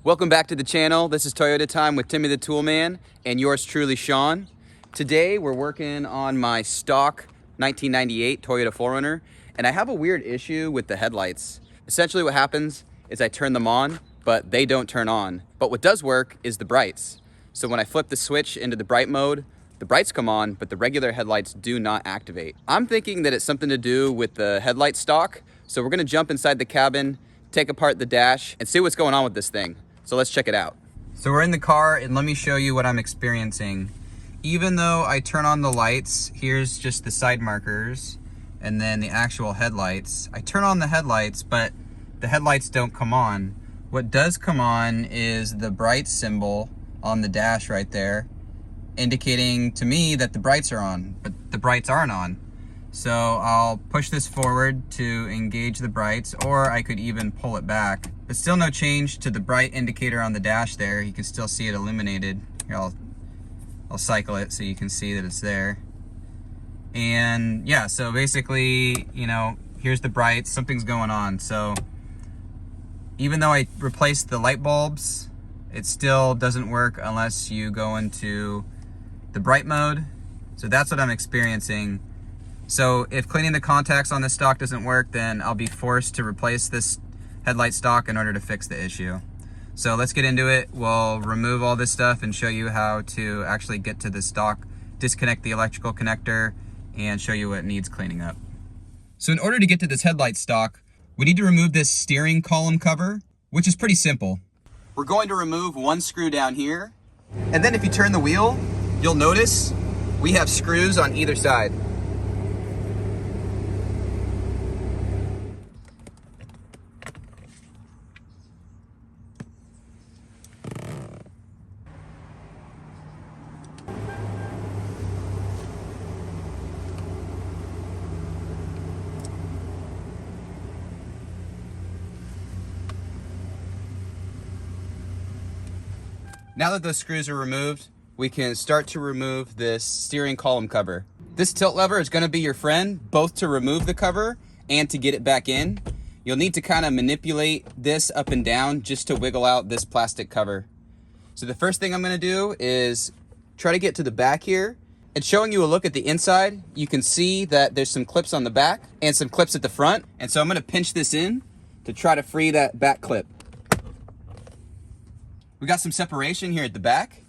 Welcome back to the channel. This is Toyota Time with Timmy the Toolman and yours truly, Sean. Today we're working on my stock 1998 Toyota 4Runner, and I have a weird issue with the headlights. Essentially what happens is I turn them on, but they don't turn on. But what does work is the brights. So when I flip the switch into the bright mode, the brights come on, but the regular headlights do not activate. I'm thinking that it's something to do with the headlight stock, so we're gonna jump inside the cabin, take apart the dash, and see what's going on with this thing. So let's check it out. So we're in the car, and let me show you what I'm experiencing. Even though I turn on the lights, here's just the side markers, and then the actual headlights. I turn on the headlights, but the headlights don't come on. What does come on is the bright symbol on the dash right there, indicating to me that the brights are on, but the brights aren't on. So I'll push this forward to engage the brights, or I could even pull it back. But still no change to the bright indicator on the dash there. You can still see it illuminated. Here, I'll cycle it so you can see that it's there. And yeah, so basically, you know, here's the brights, something's going on. So even though I replaced the light bulbs, it still doesn't work unless you go into the bright mode. So that's what I'm experiencing. So if cleaning the contacts on this stock doesn't work, then I'll be forced to replace this headlight stock in order to fix the issue. So let's get into it. We'll remove all this stuff and show you how to actually get to the stock, disconnect the electrical connector, and show you what needs cleaning up. So in order to get to this headlight stock, we need to remove this steering column cover, which is pretty simple. We're going to remove one screw down here, and then if you turn the wheel, you'll notice we have screws on either side. Now that those screws are removed, we can start to remove this steering column cover. This tilt lever is going to be your friend, both to remove the cover and to get it back in. You'll need to kind of manipulate this up and down just to wiggle out this plastic cover. So the first thing I'm going to do is try to get to the back here. And showing you a look at the inside, you can see that there's some clips on the back and some clips at the front. And so I'm going to pinch this in to try to free that back clip. We got some separation here at the back.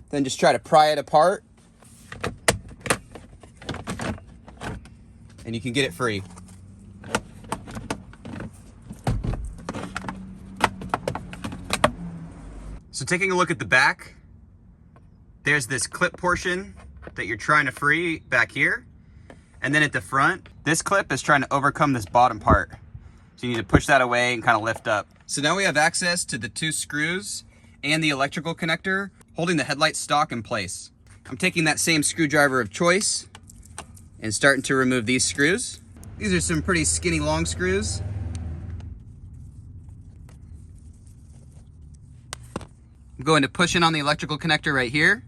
Then just try to pry it apart. And you can get it free. So taking a look at the back, there's this clip portion that you're trying to free back here. And then at the front, this clip is trying to overcome this bottom part. So you need to push that away and kind of lift up. So now we have access to the two screws and the electrical connector holding the headlight stock in place. I'm taking that same screwdriver of choice and starting to remove these screws. These are some pretty skinny long screws. I'm going to push in on the electrical connector right here.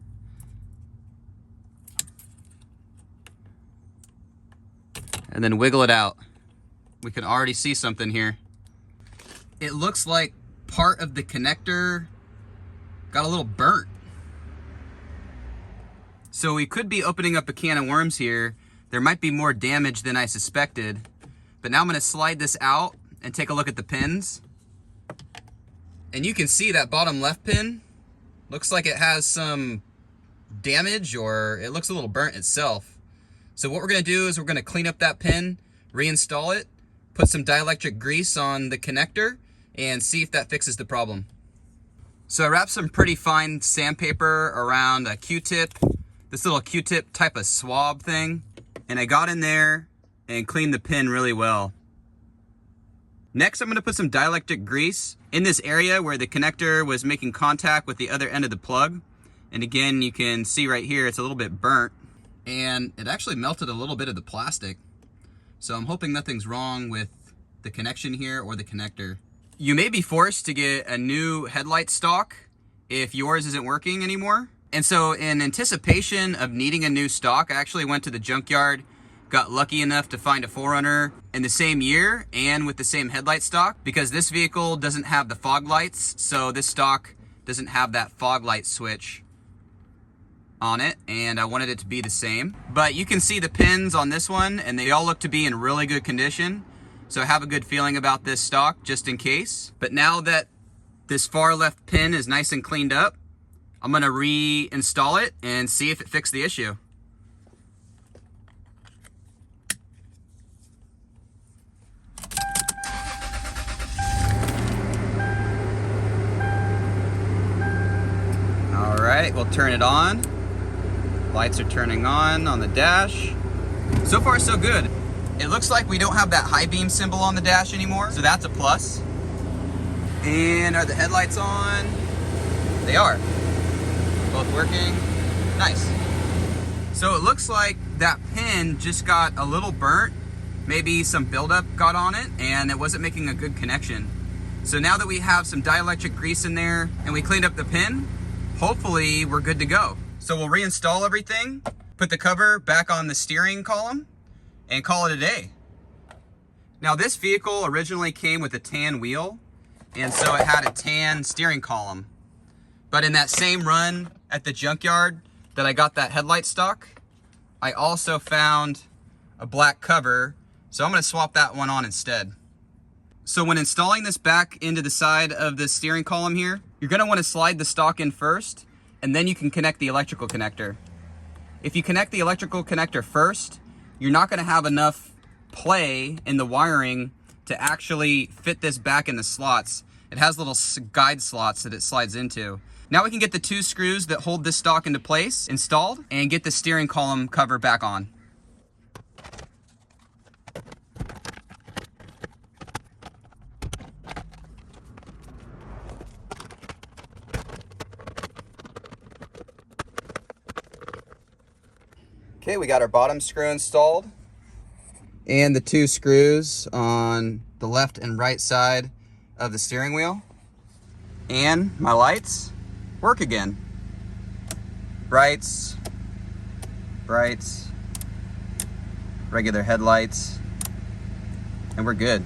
And then wiggle it out. We can already see something here. It looks like part of the connector got a little burnt. So we could be opening up a can of worms here. There might be more damage than I suspected. But now I'm gonna slide this out and take a look at the pins. And you can see that bottom left pin looks like it has some damage, or it looks a little burnt itself. So what we're gonna do is we're gonna clean up that pin, reinstall it, put some dielectric grease on the connector, and see if that fixes the problem. So I wrapped some pretty fine sandpaper around a Q-tip, this little Q-tip type of swab thing, and I got in there and cleaned the pin really well. Next, I'm gonna put some dielectric grease in this area where the connector was making contact with the other end of the plug. And again, you can see right here, it's a little bit burnt. And it actually melted a little bit of the plastic. So I'm hoping nothing's wrong with the connection here or the connector. You may be forced to get a new headlight stock if yours isn't working anymore. And so in anticipation of needing a new stock, I actually went to the junkyard, got lucky enough to find a 4Runner in the same year and with the same headlight stock, because this vehicle doesn't have the fog lights, so this stock doesn't have that fog light switch on it, and I wanted it to be the same. But you can see the pins on this one, and they all look to be in really good condition, so I have a good feeling about this stock just in case. But now that this far left pin is nice and cleaned up, I'm gonna reinstall it and see if it fixed the issue. All right, we'll turn it on. Lights are turning on the dash. So far, so good. It looks like we don't have that high beam symbol on the dash anymore, so that's a plus. And are the headlights on? They are. Both working. Nice. So it looks like that pin just got a little burnt. Maybe some buildup got on it and it wasn't making a good connection. So now that we have some dielectric grease in there and we cleaned up the pin, hopefully we're good to go. So we'll reinstall everything, put the cover back on the steering column, and call it a day. Now this vehicle originally came with a tan wheel, and so it had a tan steering column. But in that same run at the junkyard that I got that headlight stock, I also found a black cover, so I'm gonna swap that one on instead. So when installing this back into the side of the steering column here, you're gonna wanna slide the stock in first, and then you can connect the electrical connector. If you connect the electrical connector first, you're not gonna have enough play in the wiring to actually fit this back in the slots. It has little guide slots that it slides into. Now we can get the 2 screws that hold this stock into place installed and get the steering column cover back on. Okay, we got our bottom screw installed and the 2 screws on the left and right side of the steering wheel. And my lights work again. Brights, brights, regular headlights, and we're good.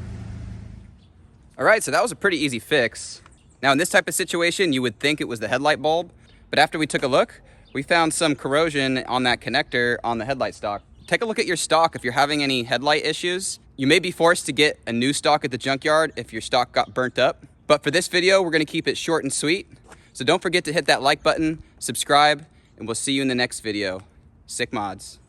All right, so that was a pretty easy fix. Now in this type of situation, you would think it was the headlight bulb, but after we took a look, we found some corrosion on that connector on the headlight stock. Take a look at your stock if you're having any headlight issues. You may be forced to get a new stock at the junkyard if your stock got burnt up. But for this video, we're gonna keep it short and sweet. So don't forget to hit that like button, subscribe, and we'll see you in the next video. Sick mods.